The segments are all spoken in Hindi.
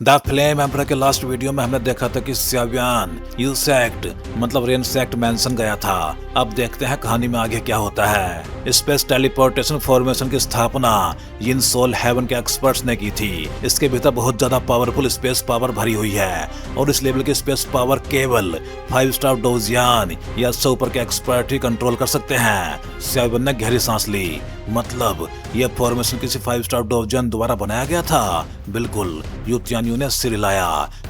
द फ्लेम एम्परर के लास्ट वीडियो में हमने देखा था कि स्यावियान यूसेक्ट मतलब रेनसेक्ट मैंसन गया था। अब देखते हैं कहानी में आगे क्या होता है। स्पेस टेलीपोर्टेशन फॉर्मेशन की स्थापना इन सोल हेवन के एक्सपर्ट्स ने की थी। इसके भीतर बहुत ज्यादा पावरफुल स्पेस पावर भरी हुई है और इस लेवल की स्पेस पावर केवल 5 स्टार डोजियान या इससे ऊपर के एक्सपर्ट ही कंट्रोल कर सकते हैं। स्यावियान ने गहरी सांस ली। मतलब यह फॉर्मेशन किसी 5 स्टार डोजियन द्वारा बनाया गया था? बिल्कुल। यू तियान्यू ने सिर हिलाया।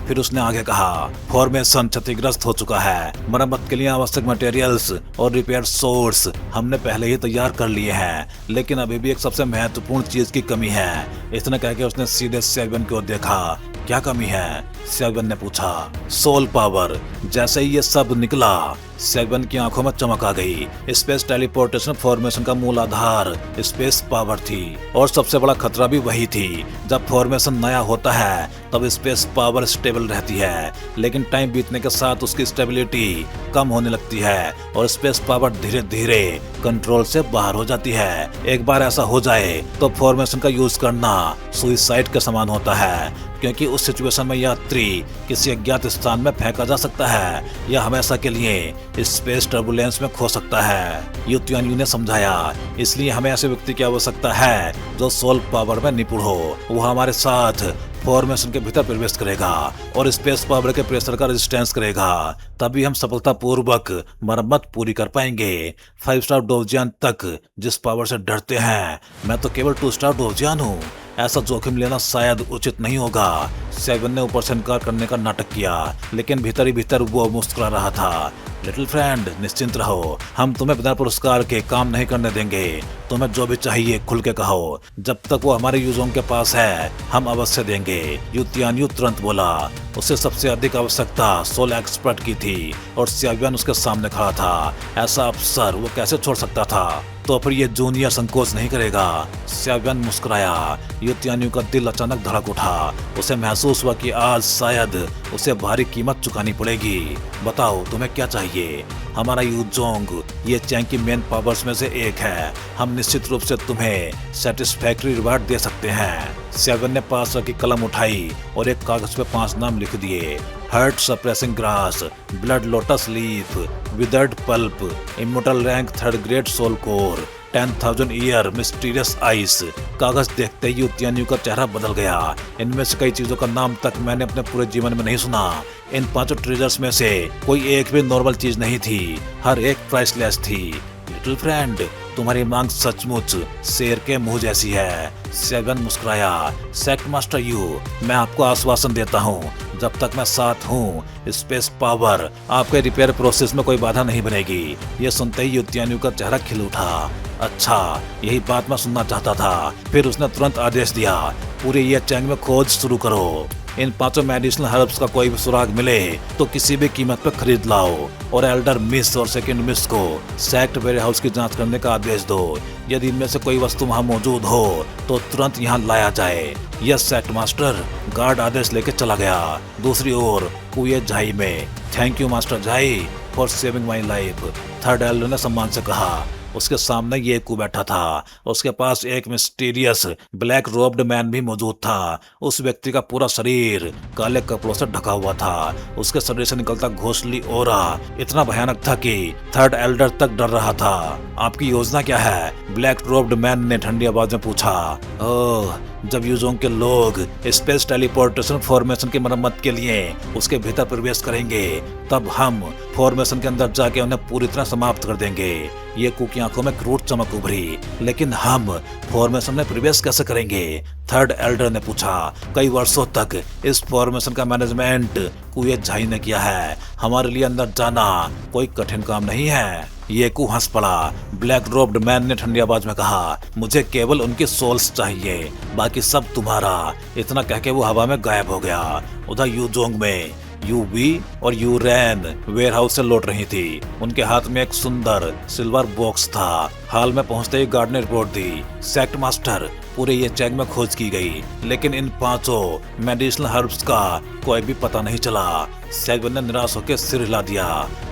फिर उसने आगे कहा, फॉर्मेशन क्षतिग्रस्त हो चुका है। मरम्मत के लिए आवश्यक मटेरियल्स और रिपेयर सोर्स हमने पहले ही तैयार कर लिए हैं, लेकिन अभी भी एक सबसे महत्वपूर्ण चीज की कमी है। इतना कह के उसने सीधे स्यावियान की ओर देखा। क्या कमी है? स्यावियान ने पूछा। Soul power. जैसे ही ये सब निकला स्यावियान की आंखों में चमक आ गई। स्पेस टेलीपोर्टेशन फॉर्मेशन का मूल आधार स्पेस पावर थी और सबसे बड़ा खतरा भी वही थी। जब फॉर्मेशन नया होता है तब स्पेस पावर स्टेबल रहती है, लेकिन टाइम बीतने के साथ उसकी स्टेबिलिटी कम होने लगती है और स्पेस पावर धीरे धीरे कंट्रोल से बाहर हो जाती है। एक बार ऐसा हो जाए तो फॉर्मेशन का यूज करना सुइसाइड के समान होता है, क्योंकि उस सिचुएशन में यात्री किसी अज्ञात स्थान में फेंका जा सकता है या हमेशा के लिए स्पेस टर्बुलेंस में खो सकता है। यू तियान्यू ने समझाया। इसलिए हमें ऐसे व्यक्ति की आवश्यकता है जो सोल पावर में निपुण हो। वो हमारे साथ फॉर्मेशन के भीतर प्रवेश करेगा और स्पेस पावर के प्रेशर का रेजिस्टेंस करेगा। तभी हम सफलतापूर्वक मरम्मत पूरी कर पाएंगे। 5 स्टार डोजियन तक जिस पावर से डरते हैं, मैं तो केवल 2 स्टार डोजियन हूँ। ऐसा जोखिम लेना शायद उचित नहीं होगा। स्यावियान ने ऊपर से इनकार करने का नाटक किया, लेकिन भीतर ही भीतर वो मुस्कुरा रहा था। लिटिल फ्रेंड, निश्चिंत रहो, हम तुम्हें बिना पुरस्कार के काम नहीं करने देंगे। तुम्हें जो भी चाहिए खुल के कहो। जब तक वो हमारे यूजोंग के पास है हम अवश्य देंगे। यू तियान्यू तुरंत बोला। उसे सबसे अधिक आवश्यकता सोल एक्सपर्ट की थी और स्यावियान उसके सामने खड़ा था। ऐसा अवसर वो कैसे छोड़ सकता था? तो फिर ये जूनियर संकोच नहीं करेगा। स्यावियान मुस्कुराया। यू तियान्यू का दिल अचानक धड़क उठा। उसे महसूस हुआ कि आज शायद उसे भारी कीमत चुकानी पड़ेगी। बताओ तुम्हें क्या चाहिए? हमारा यूजोंग ये चैंग की मेन पावर्स में से एक है। हम निश्चित रूप से तुम्हें सेटिस्फैक्ट्री रिवार्ड दे सकते हैं। स्यावियान ने पास रखी कलम उठाई और एक कागज पे 5 नाम लिख दिए। Heart suppressing grass, blood lotus leaf, withered pulp, immortal rank 3rd grade soul core, 10,000 year mysterious ice. कागज देखते ही यू तियान्यू का चेहरा बदल गया। इनमें से कई चीजों का नाम तक मैंने अपने पूरे जीवन में नहीं सुना। इन 5 ट्रेजर्स में से कोई एक भी नॉर्मल चीज नहीं थी, हर एक प्राइसलेस थी। लिटिल फ्रेंड, तुम्हारी मांग सचमुच शेर के मुंह जैसी है। स्यावियान मुस्कुराया। सेक्ट मास्टर यू, मैं आपको आश्वासन देता हूँ, जब तक मैं साथ हूँ स्पेस पावर आपके रिपेयर प्रोसेस में कोई बाधा नहीं बनेगी। ये सुनते ही यू तियान्यू का चेहरा खिल उठा। अच्छा, यही बात मैं सुनना चाहता था। फिर उसने तुरंत आदेश दिया, पूरे ये चैंग में खोज शुरू करो। इन 5 मेडिसिनल हर्ब्स का कोई भी सुराग मिले तो किसी भी कीमत पर खरीद लाओ और एल्डर मिस और सेकंड मिस को सेक्ट वेयर हाउस की जांच करने का आदेश दो। यदि इनमें से कोई वस्तु वहां मौजूद हो तो तुरंत यहाँ लाया जाए। यस सेक्ट मास्टर, गार्ड आदेश लेके चला गया। दूसरी ओर कुए झाई में, थैंक यू मास्टर झाई for saving my life, 3rd elder ने सम्मान से कहा। उसके सामने ये कू बैठा था। उसके पास एक मिस्टीरियस ब्लैक रोब्ड मैन भी मौजूद था। उस व्यक्ति का पूरा शरीर काले कपड़ों से ढका हुआ था। उसके शरीर से निकलता घोंसली ओरा इतना भयानक था कि 3rd एल्डर तक डर रहा था। आपकी योजना क्या है? ब्लैक रोब्ड मैन ने ठंडी आवाज में पूछा। ओह, जब यूजोंग के लोग स्पेस टेलीपोर्टेशन फॉर्मेशन की मरम्मत के लिए उसके भीतर प्रवेश करेंगे, तब हम फॉर्मेशन के अंदर जाके उन्हें पूरी तरह समाप्त कर देंगे। ये कू की आंखों में क्रूर चमक उभरी। लेकिन हम फॉर्मेशन में प्रवेश कैसे करेंगे? 3rd एल्डर ने पूछा। कई वर्षों तक इस फॉर्मेशन का मैनेजमेंट कुए झाई ने किया है। हमारे लिए अंदर जाना कोई कठिन काम नहीं है। ये कू हंस पड़ा। ब्लैक रोब्ड मैन ने ठंडी आवाज में कहा, मुझे केवल उनकी सोल्स चाहिए, बाकी सब तुम्हारा। इतना कह के वो हवा में गायब हो गया। उधर यूजोंग में यूवी और यूरेन वेयर हाउस से लौट रही थी। उनके हाथ में एक सुंदर सिल्वर बॉक्स था। हाल में पहुंचते ही गार्ड ने रिपोर्ट दी, सेक्ट मास्टर, पूरे ये चैंग में खोज की गई, लेकिन इन 5 मेडिसिनल हर्ब्स का कोई भी पता नहीं चला। स्यावियान ने निराश होकर सिर हिला दिया।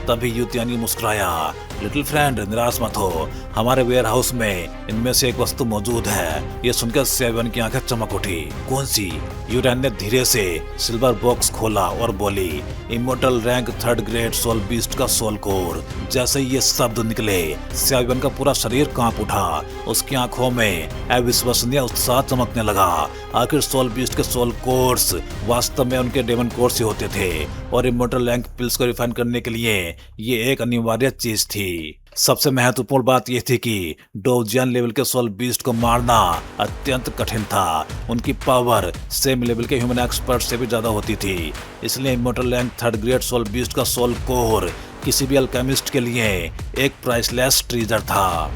तभी यूतियानी मुस्कुराया। लिटिल फ्रेंड, निराश मत हो, हमारे वेयर हाउस में इनमें से एक वस्तु मौजूद है। ये सुनकर सेवन की आंखें चमक उठी। कौन सी? यूरैन ने धीरे से सिल्वर बॉक्स खोला और बोली, immortal rank 3rd grade soul beast का सोल कोर। जैसे ही ये शब्द निकले, सेवन का पूरा शरीर कांप उठा। उसकी आंखों में अविश्वसनीय उत्साह चमकने लगा। आखिर सोल बीस्ट के सोल कोर्स वास्तव में उनके डेमन कोर्स ही होते थे और इमोर्टल रैंक पिल्स को रिफाइन करने के लिए ये एक अनिवार्य चीज थी। सबसे महत्वपूर्ण बात यह थी कि डोवजियन लेवल के सोल बीस्ट को मारना अत्यंत कठिन था। उनकी पावर सेम लेवल के ह्यूमन एक्सपर्ट से भी ज्यादा होती थी। इसलिए immortal rank 3rd grade soul beast का सोल कोर किसी भी अल्केमिस्ट के लिए एक प्राइसलेस ट्रीजर था।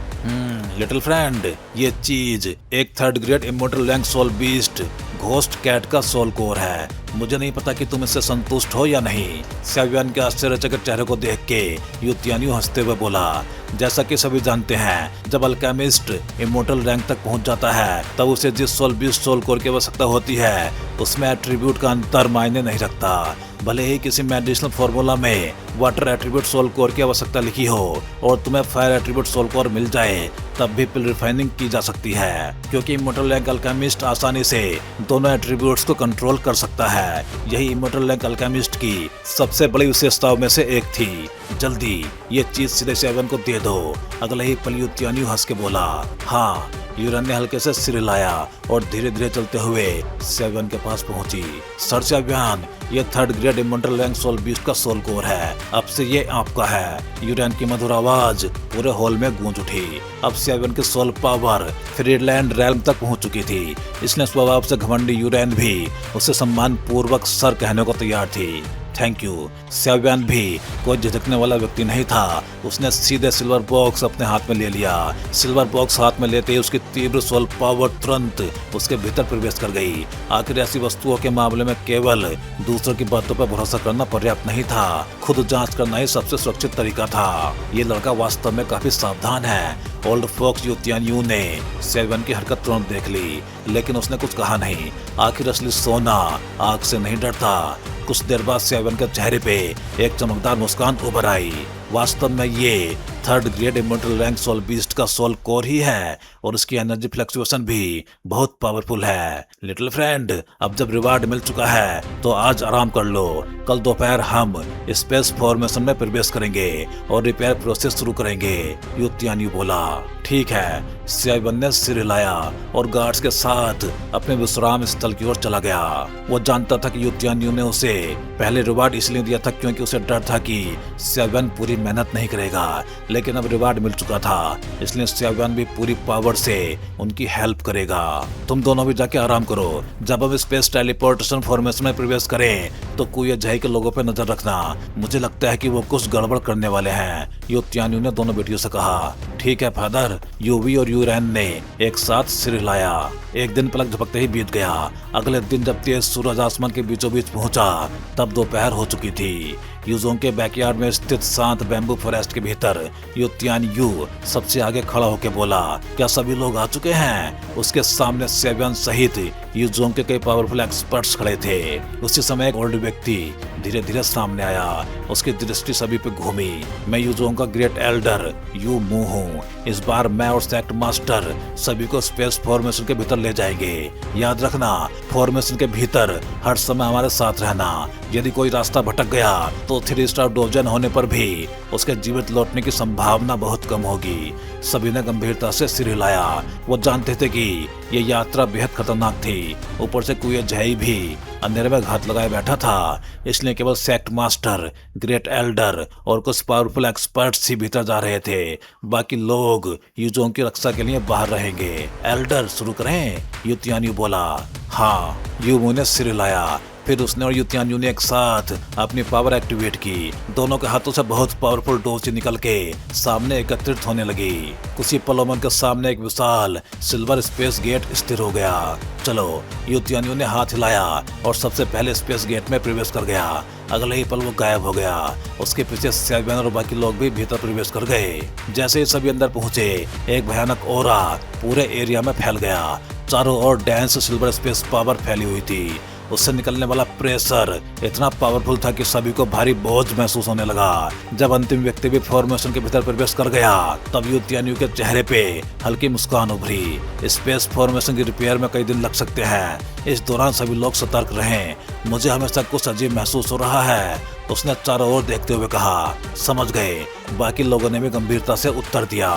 लिटिल फ्रेंड, ये चीज एक 3rd grade immortal rank soul beast ghost cat का सोल कोर है। मुझे नहीं पता कि तुम इससे संतुष्ट हो या नहीं। सेवियन के आश्चर्यचकित चेहरे को देख के यूतियानी हंसते हुए बोला, जैसा कि सभी जानते हैं, जब अल्केमिस्ट इमोर्टल रैंक तक पहुंच जाता है तब उसे जिस सोल बीस्ट सोल कोर की आवश्यकता होती है उसमें एट्रीब्यूट का अंतर मायने नहीं रखता। भले ही किसी मेडिसिनल फॉर्मूला में वाटर एट्रीब्यूट सोल कोर की आवश्यकता लिखी हो और तुम्हें फायर एट्रीब्यूट सोल कोर मिल जाए, तब भी पिल रिफाइनिंग की जा सकती है, क्योंकि इमोर्टल रैंक अल्केमिस्ट आसानी से दोनों एट्रीब्यूट्स को कंट्रोल कर सकता है। यही इमोर्टल रैंक अल्केमिस्ट की सबसे बड़ी विशेषताओं में से एक थी। जल्दी ये चीज सीधे सेवन को दे दो। अगले ही पल यूतियानी हंस के बोला, हाँ। यूरन ने हल्के से सिर हिलाया और धीरे धीरे चलते हुए सेवन के पास पहुंची। सर सेवन, ये 3rd grade immortal rank soul beast का सोल कोर है। अब से ये आपका है। यूरन की मधुर आवाज पूरे हॉल में गूंज उठी। अब सेवन की सोल पावर फ्रीलैंड रैल्म तक पहुंच चुकी थी। इसलिए स्वभाव से घमंडी यूरन भी उसे सम्मान पूर्वक सर कहने को तैयार थी। Thank you. सेवियन भी कोई झिझकने वाला व्यक्ति नहीं था। उसने सीधे सिल्वर बॉक्स अपने हाथ में ले लिया। सिल्वर बॉक्स हाथ में लेते ही उसकी तीव्र सोल पावर तुरंत उसके भीतर प्रवेश कर गई। आखिर ऐसी वस्तुओं के मामले में केवल दूसरों की बातों पर भरोसा करना पर्याप्त नहीं था, खुद जांच करना ही सबसे सुरक्षित तरीका था। ये लड़का वास्तव में काफी सावधान है। ओल्ड फॉक्स यूतियान्यू ने सेवन की हरकत तुरंत देख ली, लेकिन उसने कुछ कहा नहीं। आखिर असली सोना आग से नहीं डरता। कुछ देर बाद सेवन के चेहरे पे एक चमकदार मुस्कान उभर आई। वास्तव में ये 3rd grade immortal rank soul beast का सोल कोर ही है और उसकी एनर्जी फ्लक्चुएशन भी बहुत पावरफुल है। लिटिल फ्रेंड, अब जब रिवार्ड मिल चुका है तो आज आराम कर लो। कल दोपहर हम स्पेस फॉर्मेशन में प्रवेश करेंगे और रिपेयर प्रोसेस शुरू करेंगे। यूतियानी बोला, ठीक है। सेवन ने सिर हिलाया और गार्ड्स के साथ अपने विश्राम स्थल की ओर चला गया। वो जानता था कि यूतियानी ने उसे पहले रिवार्ड इसलिए दिया था क्योंकि उसे डर था कि सेवन पूरी मेहनत नहीं करेगा, लेकिन अब रिवार्ड मिल चुका था, इसलिए सेवन भी पूरी पावर से उनकी हेल्प करेगा। तुम दोनों भी जाके आराम करो। जब हम स्पेस टेलीपोर्टेशन फॉर्मेशन में प्रवेश करें तो कुए जय के लोगों पे नजर रखना। मुझे लगता है कि वो कुछ गड़बड़ करने वाले हैं। यूतियानी ने दोनों बेटियों से कहा। ठीक है फादर। यूवी और यूरैन ने एक साथ सिर हिलाया। एक दिन पलक झपकते ही बीत गया। अगले दिन जब तेज सूरज आसमान के बीचों बीच पहुंचा तब दोपहर हो चुकी थी। यूजोंग के बैकयार्ड में स्थित शांत बैम्बू फॉरेस्ट के भीतर यूतियान्यू सबसे आगे खड़ा होकर बोला, क्या सभी लोग आ चुके हैं? उसके सामने सेवन सहित यूजोंग के कई पावरफुल एक्सपर्ट्स खड़े थे। उसी समय एक ओल्ड व्यक्ति धीरे धीरे सामने आया। उसकी दृष्टि सभी पे घूमी। मैं यूजोंग का ग्रेट एल्डर यू मू हूँ। इस बार मैं और सेक्ट मास्टर सभी को स्पेस फॉर्मेशन के भीतर ले जाएंगे। याद रखना, फॉर्मेशन के भीतर हर समय हमारे साथ रहना। यदि कोई रास्ता भटक गया तो 3 स्टार डोजन होने पर भी उसके जीवित लौटने की संभावना बहुत कम होगी। सभी ने गंभीरता से सिर हिलाया। वो जानते थे कि ये यात्रा बेहद खतरनाक थी। ऊपर से कुए जय भी अंधेरे में घात लगाए बैठा था, इसलिए केवल सेक्ट मास्टर, ग्रेट एल्डर और कुछ पावरफुल एक्सपर्ट्स ही भीतर जा रहे थे। बाकी लोग यूजोंग की रक्षा के लिए बाहर रहेंगे। एल्डर शुरू करें? यूतियानी बोला। हाँ। यूमू ने सिर हिलाया। फिर उसने और यूतियान्यू ने एक साथ अपनी पावर एक्टिवेट की। दोनों के हाथों से बहुत पावरफुल डोज निकल के सामने एकत्रित होने लगी। कुछ ही पलों में उनके सामने एक विशाल सिल्वर स्पेस गेट स्थिर हो गया। चलो, यूतियान्यू ने हाथ हिलाया और सबसे पहले स्पेस गेट में प्रवेश कर गया। अगले ही पल वो गायब हो गया। उसके पीछे सेवन और बाकी लोग भी भीतर प्रवेश कर गए। जैसे ही सभी अंदर पहुंचे, एक भयानक ऑरा पूरे एरिया में फैल गया। चारों ओर डेंस सिल्वर स्पेस पावर फैली हुई थी। उससे निकलने वाला प्रेशर इतना पावरफुल था कि सभी को भारी बोझ महसूस होने लगा। जब अंतिम व्यक्ति भी फॉर्मेशन के भीतर प्रवेश कर गया तब युद्धानियों के चेहरे पे हल्की मुस्कान उभरी। स्पेस फॉर्मेशन की रिपेयर में कई दिन लग सकते हैं, इस दौरान सभी लोग सतर्क रहें। मुझे हमेशा कुछ अजीब महसूस हो रहा है, उसने चारों ओर देखते हुए कहा। समझ गए, बाकी लोगों ने भी गंभीरता से उत्तर दिया।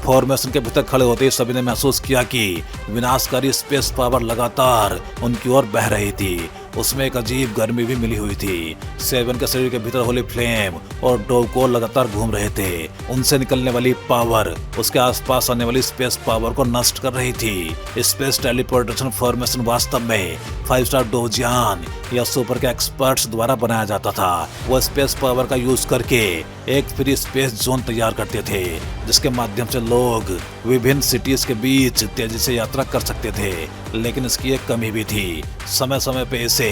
फॉर्मेशन के भीतर खड़े होते ही सभी ने महसूस किया कि विनाशकारी स्पेस पावर लगातार उनकी ओर बह रही थी। उसमें एक अजीब गर्मी भी मिली हुई थी। सेवन के शरीर के भीतर होली फ्लेम और डोवको लगातार घूम रहे थे। उनसे निकलने वाली पावर उसके आसपास आने वाली स्पेस पावर को नष्ट कर रही थी। स्पेस टेलीपोर्टेशन फॉर्मेशन वास्तव में 5 स्टार डोजियन या सुपर के एक्सपर्ट्स द्वारा बनाया जाता था। वो स्पेस पावर का यूज करके एक फ्री स्पेस जोन तैयार करते थे, जिसके माध्यम से लोग विभिन्न सिटीज के बीच तेजी से यात्रा कर सकते थे। लेकिन इसकी एक कमी भी थी, समय समय पे इसे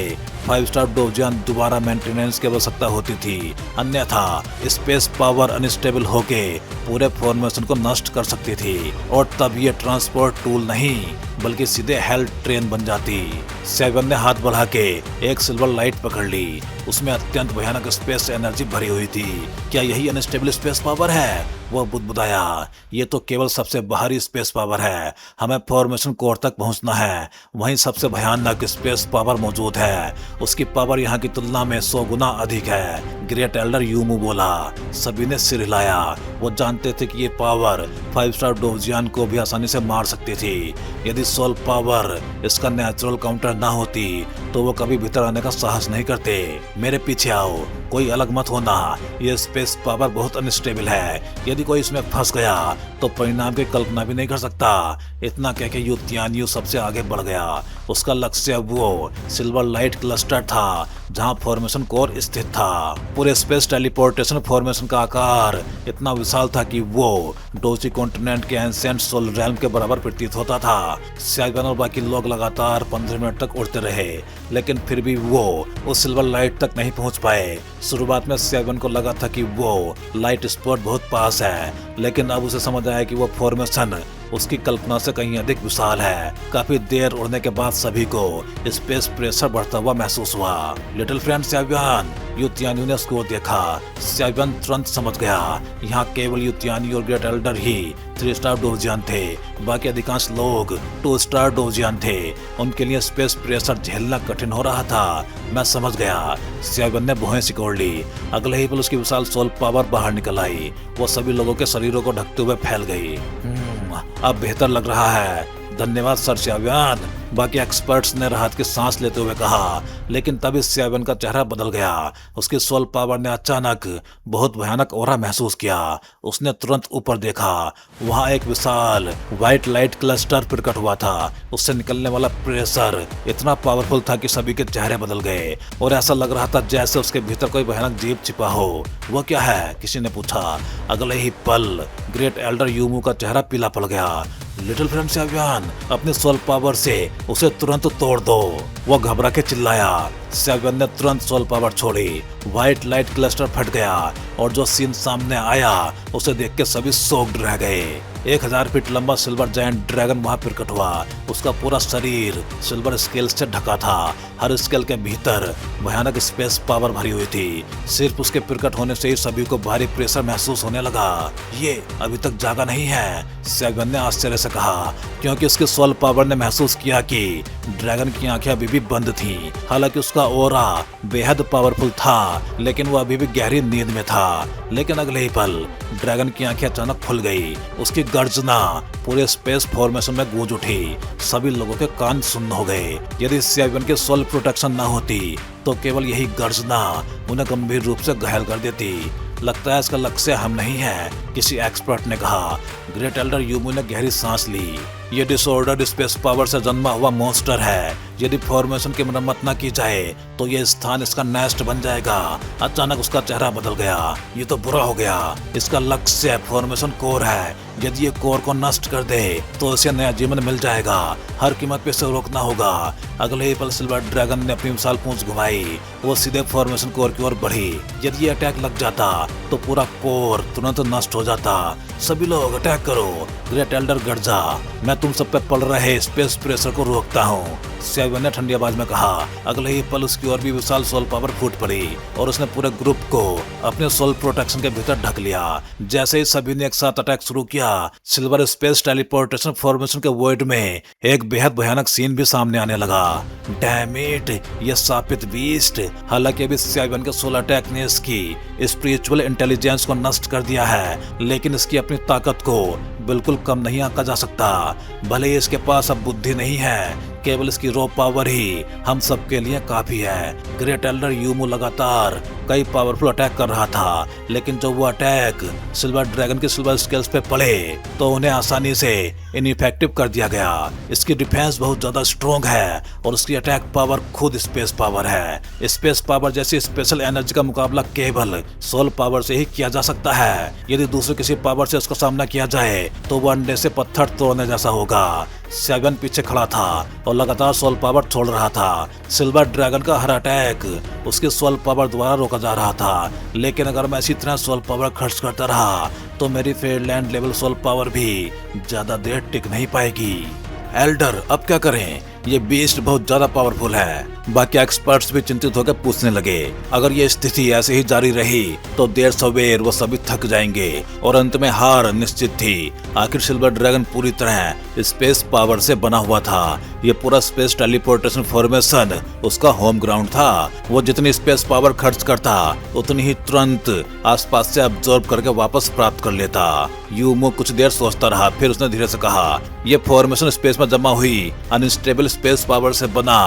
5 स्टार डोजियन दोबारा मेंटेनेंस की आवश्यकता होती थी, अन्यथा स्पेस पावर अनस्टेबल होके पूरे फॉर्मेशन को नष्ट कर सकती थी और तब ये ट्रांसपोर्ट टूल नहीं बल्कि सीधे हेल्थ ट्रेन बन जाती। सेवन ने हाथ बढ़ा के एक सिल्वर लाइट पकड़ ली, उसमें अत्यंत भयानक स्पेस एनर्जी भरी हुई थी। क्या यही अनस्टेबल स्पेस पावर है? वह बुदबुदाया। ये तो केवल सबसे बाहरी स्पेस पावर है, हमें फॉर्मेशन कोर तक पहुंचना है, वहीं सबसे भयानक स्पेस पावर मौजूद है। उसकी पावर यहाँ की तुलना में 100 गुना अधिक है, ग्रेट एल्डर यूमू बोला। सभी ने सिर हिलाया। वो जानते थे कि ये पावर 5 स्टार डोजियन को भी आसानी से मार सकती थी। यदि सोल पावर इसका नेचुरल काउंटर ना होती तो वो कभी भीतर आने का साहस नहीं करते। मेरे पीछे आओ, कोई अलग मत होना, ये स्पेस पावर बहुत अनस्टेबल है, यदि कोई इसमें फंस गया तो परिणाम की कल्पना भी नहीं कर सकता। इतना कह के युद्धानियु सबसे आगे बढ़ गया। उसका लक्ष्य वो सिल्वर लाइट क्लस्टर था जहां फॉर्मेशन कोर स्थित था। पूरे स्पेस टेलीपोर्टेशन फॉर्मेशन का आकार इतना विशाल था कि वो डोजी कॉन्टिनेंट के एंशिएंट सोल रेल्म के बराबर प्रतीत होता था। सेवन और बाकी लोग लगातार 15 मिनट तक उड़ते रहे, लेकिन फिर भी वो उस सिल्वर लाइट तक नहीं पहुंच पाए। शुरुआत में सेवन को लगा था कि वो लाइट स्पॉट बहुत पास है, लेकिन अब उसे समझ आया कि वो फॉर्मेशन उसकी कल्पना से कहीं अधिक विशाल है। काफी देर उड़ने के बाद सभी को स्पेस प्रेशर बढ़ता हुआ महसूस हुआ। लिटिल फ्रेंड सेवन, युद्धानियु ने उसको देखा। सेवन तुरंत समझ गया, यहाँ केवल युद्धानियु और ग्रेट एल्डर ही 3 स्टार डोजियन थे, बाकी अधिकांश लोग 2 स्टार डोजियन थे। उनके लिए स्पेस प्रेशर झेलना कठिन हो रहा था। मैं समझ गया। सेवन ने भुएं सिकोड़ ली। अगले ही पल उसकी विशाल सोल पावर बाहर निकल आई। वो सभी लोगों के शरीरों को ढकते हुए फैल गई। अब बेहतर लग रहा है, धन्यवाद सर सेवन, बाकी एक्सपर्ट्स ने राहत की सांस लेते हुए कहा। लेकिन तभी सेवन का चेहरा बदल गया। उसकी सोल पावर ने अचानक बहुत भयानक ऑरा महसूस किया। उसने तुरंत ऊपर देखा, वहां एक विशाल व्हाइट लाइट क्लस्टर प्रकट हुआ था। उससे निकलने वाला प्रेशर इतना पावरफुल था कि सभी के चेहरे बदल गए और ऐसा लग रहा था जैसे उसके भीतर कोई भयानक जीव छिपा हो। वह क्या है? किसी ने पूछा। अगले ही पल ग्रेट एल्डर यूमू का चेहरा पीला पड़ गया। लिटिल फ्रेंड सेवन, अपने सोल पावर से उसे तुरंत तोड़ दो, वो घबरा के चिल्लाया। सेवन ने तुरंत सोल पावर छोड़ी। व्हाइट लाइट क्लस्टर फट गया और जो सीन सामने आया उसे देख के सभी शॉक्ड रह गए। 1000 फीट लंबा सिल्वर जायंट ड्रैगन वहां प्रकट हुआ। उसका पूरा शरीर सिल्वर स्केल से ढका था। हर स्केल के भीतर भयानक स्पेस पावर भरी हुई थी। सिर्फ उसके प्रकट होने से ही सभी को भारी प्रेशर महसूस होने लगा। ये अभी तक जागा नहीं है, सेवन ने आश्चर्य से कहा, क्योंकि उसके सोल पावर ने महसूस किया कि ड्रैगन की आंखें अभी भी बंद थीं। हालांकि उसका ऑरा बेहद पावरफुल था, लेकिन वह अभी भी गहरी नींद में था। लेकिन अगले ही पल ड्रैगन की आंखें अचानक खुल गई। उसकी गर्जना पूरे स्पेस फॉर्मेशन में गूंज उठी। सभी लोगों के कान सुन्न हो गए। यदि सेवन के सोल प्रोटेक्शन न होती तो केवल यही गर्जना उन्हें गंभीर रूप से घायल कर देती। लगता है इसका लक्ष्य हम नहीं है, किसी एक्सपर्ट ने कहा। ग्रेट एल्डर यूमू ने गहरी सांस ली। ये डिसऑर्डर्ड स्पेस पावर से जन्मा हुआ मॉन्स्टर है। यदि फॉर्मेशन की मरम्मत न की जाए तो ये स्थान इसका नेस्ट बन जाएगा। अचानक उसका चेहरा बदल गया। ये तो बुरा हो गया। इसका लक्ष्य फॉर्मेशन कोर है। यदि ये कोर को नष्ट कर दे तो इसे नया जीवन मिल जाएगा। हर कीमत पे इसे रोकना होगा। अगले ही पल सिल्वर ड्रैगन ने अपनी विशाल पूंछ घुमाई। वो सीधे फॉर्मेशन कोर की ओर बढ़ी। यदि ये अटैक लग जाता तो पूरा कोर तुरंत नष्ट हो जाता। सभी लोग अटैक करो, ग्रेट एल्डर गर्जा, मैं तुम सब पे पड़ रहे स्पेस प्रेशर को रोकता हूँ। सेवन ने ठंडी आवाज में कहा। अगले ही पल उसकी और भी विशाल सोल पावर फूट पड़ी और उसने पूरे ग्रुप को अपने सोल प्रोटेक्शन के भीतर ढक लिया। जैसे ही सभी ने एक साथ अटैक शुरू किया, सिल्वर स्पेस टेलीपोर्टेशन फॉर्मेशन के वॉइड में एक बेहद भयानक सीन भी सामने आने लगा। डैम इट, ये शापित बीस्ट। हालांकि अभी सेवन के सोल अटैक ने इसकी स्पिरिचुअल इंटेलिजेंस को नष्ट कर दिया है, लेकिन इसकी अपनी ताकत को बिल्कुल कम नहीं आंका जा सकता। भले ही इसके पास अब बुद्धि नहीं है, केवल इसकी रॉ पावर ही हम सबके लिए काफी है। ग्रेट एल्डर यूमू लगातार कई पावरफुल अटैक कर रहा था, लेकिन जब वो अटैक सिल्वर ड्रैगन के सिल्वर स्केल्स पे पड़े तो उन्हें आसानी से इनइफेक्टिव कर दिया गया। इसकी डिफेंस बहुत ज्यादा स्ट्रॉन्ग है और उसकी अटैक पावर खुद स्पेस पावर है। स्पेस पावर जैसी स्पेशल एनर्जी का मुकाबला केवल सोल पावर से ही किया जा सकता है। यदि दूसरे किसी पावर से उसका सामना किया जाए तो वो अंडे से पत्थर तोड़ने जैसा होगा। सेवन पीछे खड़ा था और लगातार सोल पावर छोड़ रहा था। सिल्वर ड्रैगन का हर अटैक उसके सोल पावर द्वारा रोका जा रहा था, लेकिन अगर मैं इसी तरह सोल पावर खर्च करता रहा तो मेरी फेयरलैंड लेवल सोल पावर भी ज्यादा देर टिक नहीं पाएगी। एल्डर, अब क्या करें? ये बीस्ट बहुत ज्यादा पावरफुल है। बाकी एक्सपर्ट्स भी चिंतित होकर पूछने लगे। अगर ये स्थिति ऐसे ही जारी रही तो देर सवेर वो सभी थक जाएंगे और अंत में हार निश्चित थी। आखिर सिल्वर ड्रैगन पूरी तरह स्पेस पावर से बना हुआ था। ये पूरा स्पेस टेलीपोर्टेशन फॉर्मेशन उसका होम ग्राउंड था। वो जितनी स्पेस पावर खर्च करता उतनी ही तुरंत आसपास से अब्जॉर्ब करके वापस प्राप्त कर लेता। यूमो कुछ देर सोचता रहा, फिर उसने धीरे से कहा, ये फॉर्मेशन स्पेस में जमा हुई अनस्टेबल स्पेस पावर से बना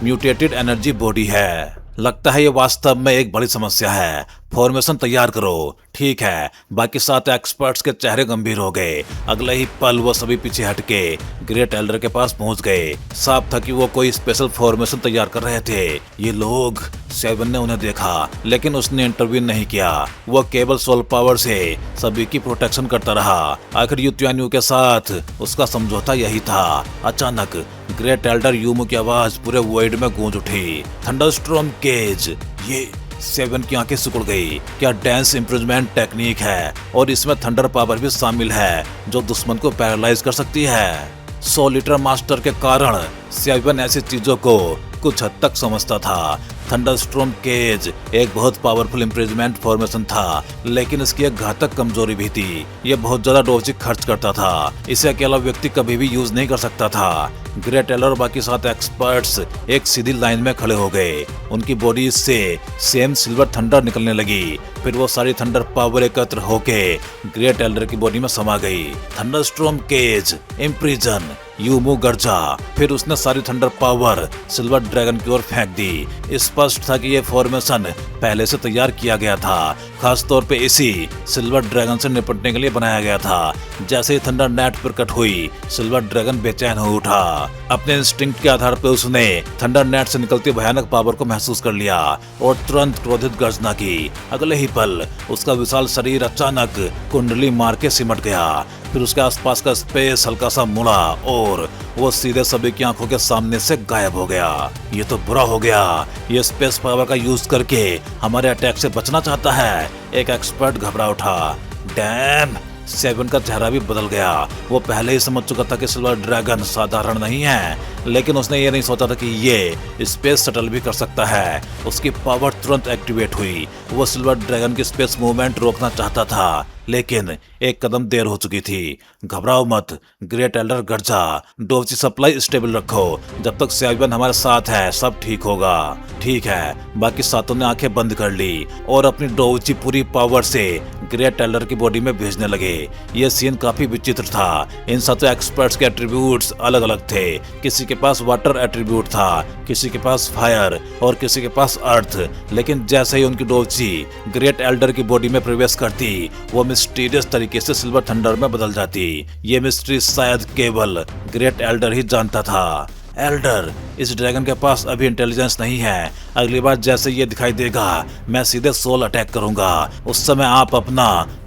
म्यूटेटेड एनर्जी बॉडी है। लगता है ये वास्तव में एक बड़ी समस्या है। फॉर्मेशन तैयार करो। ठीक है। बाकी 7 एक्सपर्ट्स के चेहरे गंभीर हो गए। अगले ही पल वो सभी पीछे हटके ग्रेट एल्डर के पास पहुंच गए। साफ था कि वो कोई स्पेशल फॉर्मेशन तैयार कर रहे थे। ये लोग, सेवन ने उन्हें देखा, लेकिन उसने इंटरव्यू नहीं किया। वो केवल सोल पावर से सभी की प्रोटेक्शन करता रहा। आखिर युतियान्यू के साथ उसका समझौता यही था। अचानक ग्रेट एल्डर यूमो की आवाज पूरे वर्ल्ड में गूंज उठी। Thunderstorm cage. ये सेवन की आंखें सिकुड़ गई। क्या डांस इम्प्रूवमेंट टेक्निक है और इसमें थंडर पावर भी शामिल है जो दुश्मन को पैरालाइज कर सकती है। सोलिटर मास्टर के कारण सेवन ऐसी चीजों को कुछ हद तक समझता था। थंडरस्टॉर्म केज एक बहुत पावरफुल इम्प्रूवमेंट फॉर्मेशन था, लेकिन इसकी एक घातक कमजोरी भी थी। ये बहुत ज्यादा डोजिक खर्च करता था। इसे अकेला व्यक्ति कभी भी यूज नहीं कर सकता था। ग्रेट एल्डर और बाकी 7 एक्सपर्ट्स एक सीधी लाइन में खड़े हो गए। उनकी बॉडी से सेम सिल्वर थंडर निकलने लगी। फिर वो सारी थंडर पावर एकत्र होके ग्रेट एल्डर की बॉडी में समा गई। Thunderstorm cage imprison. यूमू गर्जा। फिर उसने सारी थंडर पावर सिल्वर ड्रैगन की ओर फेंक दी। स्पष्ट था कि यह फॉर्मेशन पहले से तैयार किया गया था, खास तौर पे इसी सिल्वर ड्रैगन से निपटने के लिए बनाया गया था। जैसे ही थंडर नेट प्रकट हुई, सिल्वर ड्रैगन बेचैन हो उठा। अपने इंस्टिंक्ट के आधार पर उसने थंडर नेट से निकलती भयानक पावर को महसूस कर लिया और तुरंत क्रोधित गर्जना की। अगले ही पल उसका विशाल शरीर अचानक कुंडली मार के सिमट गया। फिर उसके आसपास का स्पेस हल्का सा मुड़ा और वो सीधे सभी की आंखों के सामने से गायब हो गया। ये तो बुरा हो गया। ये स्पेस पावर का यूज करके हमारे अटैक से बचना चाहता है। एक एक्सपर्ट घबरा उठा। डैम! सेवन का चेहरा भी बदल गया। वो पहले ही समझ चुका था कि सिल्वर ड्रैगन साधारण नहीं है, लेकिन उसने ये नहीं सोचा था कि ये स्पेस शटल भी कर सकता है। उसकी पावर तुरंत एक्टिवेट हुई। वो सिल्वर ड्रैगन की स्पेस मूवमेंट रोकना चाहता था, लेकिन एक कदम देर हो चुकी थी। घबराओ मत, ग्रेट एल्डर गर्जा। डोज सप्लाई स्टेबल रखो। जब तक सेवन हमारे साथ है सब ठीक होगा। ठीक है। बाकी 7 ने आंखें बंद कर ली और अपनी डोज पूरी पावर से ग्रेट एल्डर की बॉडी में भेजने लगे। यह सीन काफी विचित्र था। इन 7 एक्सपर्ट्स के एट्रीब्यूट्स अलग अलग थे। किसी के पास वाटर एट्रीब्यूट था, किसी के पास फायर और किसी के पास अर्थ। लेकिन जैसे ही उनकी डोजी ग्रेट एल्डर की बॉडी में प्रवेश करती, वो मिस्टीरियस तरीके से सिल्वर थंडर में बदल जाती। ये मिस्ट्री शायद केवल ग्रेट एल्डर ही जानता था। एल्डर, इस ड्रैगन के पास अभी इंटेलिजेंस नहीं है। अगली बार जैसे ये दिखाई देगा मैं सीधे सोल अटैक करूंगा। उस समय आप अपना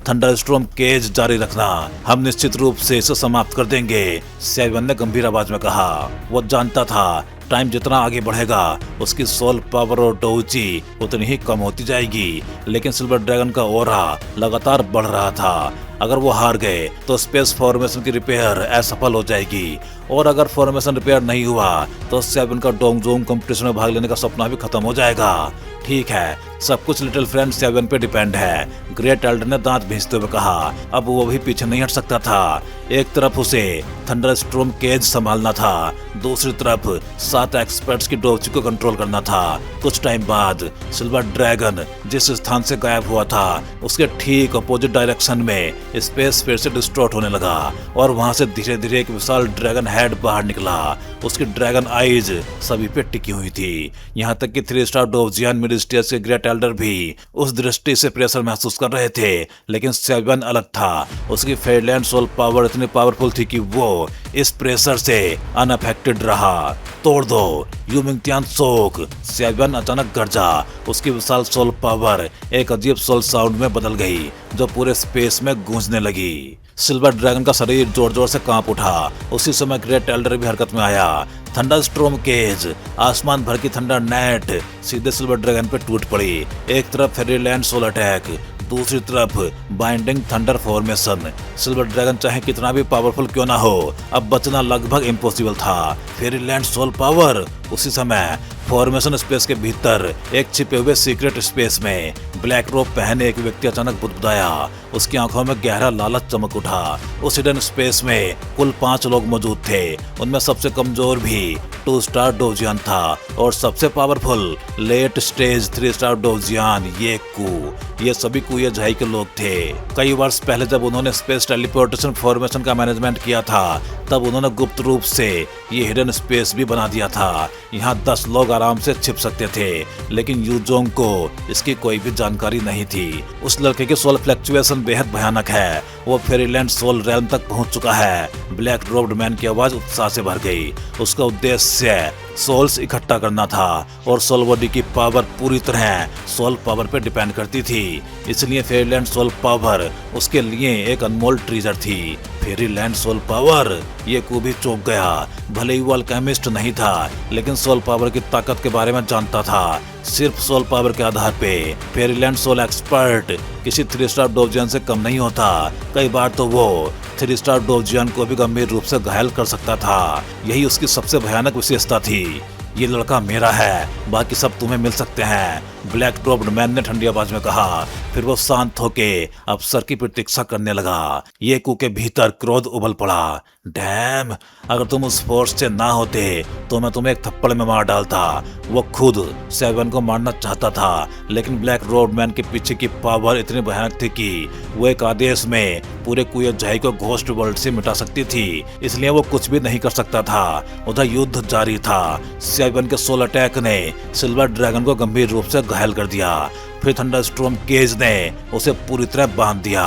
थंडरस्टॉर्म केज जारी रखना। हम निश्चित रूप से इसे समाप्त कर देंगे, सेवन ने गंभीर आवाज में कहा। वो जानता था टाइम जितना आगे बढ़ेगा उसकी सोल पावर और डोजी उतनी ही कम होती जाएगी, लेकिन सिल्वर ड्रैगन का ऑरा लगातार बढ़ रहा था। अगर वो हार गए तो स्पेस फॉर्मेशन की रिपेयर असफल हो जाएगी, और अगर फॉर्मेशन रिपेयर नहीं हुआ तो सेवन का डोंगजोंग कंपटीशन में भाग लेने का सपना भी खत्म हो जाएगा। ठीक है, सब कुछ लिटिल फ्रेंड सेवन पे डिपेंड है, ग्रेट एल्डर ने दांत भींचते हुए कहा। अब वो भी पीछे नहीं हट सकता था। एक तरफ उसे थंडरस्टॉर्म केज संभालना था, दूसरी तरफ 7 एक्सपर्ट्स की डोची को कंट्रोल करना था। कुछ टाइम बाद सिल्वर ड्रैगन जिस स्थान से गायब हुआ था उसके ठीक अपोजिट डायरेक्शन में स्पेस फिर से डिस्टॉर्ट होने लगा, और वहां से धीरे धीरे एक विशाल ड्रैगन हेड बाहर निकला। उसकी ड्रैगन आईज सभी पे टिकी हुई थी, यहाँ तक कि 3 स्टार डोवजियन मिड स्टेज के ग्रेट एल्डर भी उस दृष्टि से प्रेशर महसूस कर रहे थे। लेकिन सेवन अलग था, उसकी फेयरलैंड सोल पावर इतनी पावरफुल थी कि वो इस प्रेशर से अनअफेक्टेड रहा। तोड़ दो यू मिंगटियान सोक, सेवन अचानक गरजा। उसकी विशाल सोल पावर एक अजीब सोल साउंड में बदल गई जो पूरे स्पेस में गूंजने लगी। सिल्वर ड्रैगन का शरीर जोर जोर से कांप उठा। उसी समय ग्रेट एल्डर भी हरकत में आया। थंडरस्टॉर्म केज, आसमान भर की थंडर नेट सीधे सिल्वर ड्रैगन पे टूट पड़ी। एक तरफ फेरीलैंड सोल अटैक, दूसरी तरफ binding thunder formation. Silver dragon चाहे कितना भी पावरफुल क्यों ना हो, अब बचना लगभग इम्पॉसिबल था। Fairyland soul power. उसी समय फॉर्मेशन स्पेस के भीतर एक छिपे हुए सीक्रेट स्पेस में ब्लैक रोब पहने एक व्यक्ति अचानक बुदबुदाया। उसकी आंखों में गहरा लालच चमक उठा। उस हिडन स्पेस में कुल 5 लोग मौजूद थे। उनमें सबसे कमजोर भी 2 स्टार डोवजियन था, और सबसे पावरफुल लेट स्टेज 3 स्टार डोवजियन ये कू। ये सभी कुए झाई के लोग थे। कई वर्ष पहले जब उन्होंने स्पेस टेलीपोर्टेशन फॉर्मेशन का मैनेजमेंट किया था, तब उन्होंने गुप्त रूप से ये हिडन स्पेस भी बना दिया था। यहाँ 10 लोग आराम से छिप सकते थे, लेकिन यूजोंग को इसकी कोई भी जानकारी नहीं थी। उस लड़के की सोल फ्लक्चुएशन बेहद भयानक है। वो फेरीलैंड सोल रेलम तक पहुंच चुका है। ब्लैक रोब्ड मैन की आवाज उत्साह से भर गई। उसका उद्देश्य सोल्स इकट्ठा करना था, और सोल बॉडी की पावर पूरी तरह सोल पावर पे डिपेंड करती थी। इसलिए फेरीलैंड सोल पावर उसके लिए एक अनमोल ट्रीजर थी। फेरीलैंड सोल पावर, ये को भी चौंक गया। भले ही वो अल्केमिस्ट नहीं था, लेकिन सोल पावर की ताकत के बारे में जानता था। सिर्फ सोल पावर के आधार पे फेरीलैंड सोल एक्सपर्ट किसी 3 स्टार डोवजियन से कम नहीं होता। कई बार तो वो 3 स्टार डोवजियन को भी गंभीर रूप से घायल कर सकता था। यही उसकी सबसे भयानक विशेषता थी। ये लड़का मेरा है, बाकी सब तुम्हें मिल सकते हैं, ब्लैक रोब्ड मैन ने ठंडी आवाज में कहा। फिर वो शांत होके अफसर की प्रतीक्षा करने लगा। ये कू के भीतर क्रोध उबल पड़ा। डैम, अगर तुम उस फोर्स से ना होते तो मैं तुम्हें एक थप्पड़ में मार डालता। वो खुद सेवन को मारना चाहता था, लेकिन ब्लैक रोब्ड मैन के पीछे की पावर इतनी भयानक थी कि वो एक आदेश में पूरे कुए झाई को घोस्ट वर्ल्ड से मिटा सकती थी। इसलिए वो कुछ भी नहीं कर सकता था। उधर युद्ध जारी था। सेवन के सोल अटैक ने सिल्वर ड्रैगन को गंभीर रूप से घायल कर दिया। फिर थंडरस्टॉर्म केज ने उसे पूरी तरह बांध दिया।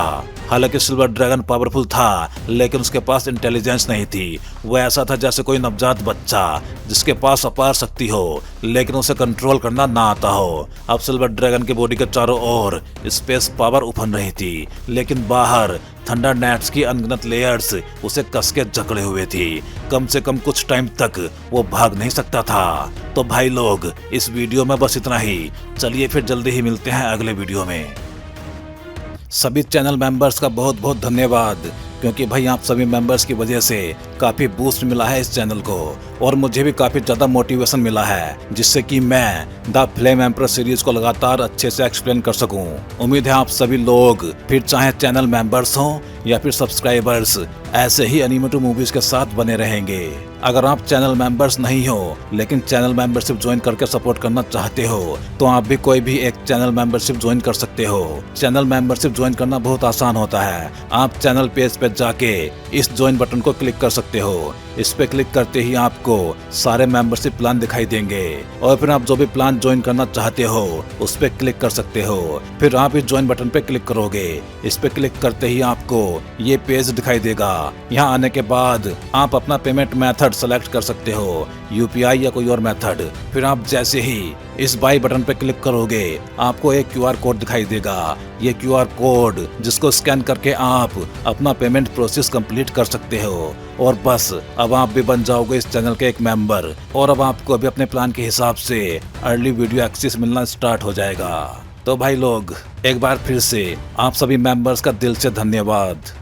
हालांकि सिल्वर ड्रैगन पावरफुल था, लेकिन उसके पास इंटेलिजेंस नहीं थी। वो ऐसा था जैसे कोई नवजात बच्चा जिसके पास अपार शक्ति हो, लेकिन उसे कंट्रोल करना ना आता हो। अब सिल्वर ड्रैगन की बॉडी के चारों ओर स्पेस पावर उफन रही थी, लेकिन बाहर थंडर नेट्स की अनगिनत लेयर्स उसे कस के जकड़े हुए थी। कम से कम कुछ टाइम तक वो भाग नहीं सकता था। तो भाई लोग, इस वीडियो में बस इतना ही। चलिए फिर जल्दी ही मिलते हैं अगले वीडियो में। सभी चैनल मेंबर्स का बहुत बहुत धन्यवाद, क्योंकि भाई आप सभी मेंबर्स की वजह से काफ़ी बूस्ट मिला है इस चैनल को, और मुझे भी काफ़ी ज़्यादा मोटिवेशन मिला है, जिससे कि मैं द फ्लेम एम्परर सीरीज को लगातार अच्छे से एक्सप्लेन कर सकूं। उम्मीद है आप सभी लोग, फिर चाहे चैनल मेंबर्स हों या फिर सब्सक्राइबर्स, ऐसे ही एनिमेटेड मूवीज के साथ बने रहेंगे। अगर आप चैनल मेंबर्स नहीं हो, लेकिन चैनल मेंबरशिप ज्वाइन करके सपोर्ट करना चाहते हो, तो आप भी कोई भी एक चैनल मेंबरशिप ज्वाइन कर सकते हो। चैनल मेंबरशिप ज्वाइन करना बहुत आसान होता है। आप चैनल पेज पे जाके इस ज्वाइन बटन को क्लिक कर सकते हो। इस पे क्लिक करते ही आपको सारे मेंबरशिप प्लान दिखाई देंगे, और फिर आप जो भी प्लान ज्वाइन करना चाहते हो उस पे क्लिक कर सकते हो। फिर आप इस ज्वाइन बटन पे क्लिक करोगे। इस पे क्लिक करते ही आपको ये पेज दिखाई देगा। यहाँ आने के बाद आप अपना पेमेंट मेथड सेलेक्ट कर सकते हो, यूपीआई या कोई और मेथड। फिर आप जैसे ही इस बाई बटन पे क्लिक करोगे, आपको एक क्यूआर कोड दिखाई देगा। ये क्यूआर कोड जिसको स्कैन करके आप अपना पेमेंट प्रोसेस कंप्लीट कर सकते हो, और बस अब आप भी बन जाओगे इस चैनल के एक मेंबर, और अब आपको भी अपने प्लान के हिसाब से अर्ली वीडियो एक्सेस मिलना स्टार्ट हो जाएगा। तो भाई लोग, एक बार फिर से आप सभी मेंबर्स का दिल से धन्यवाद।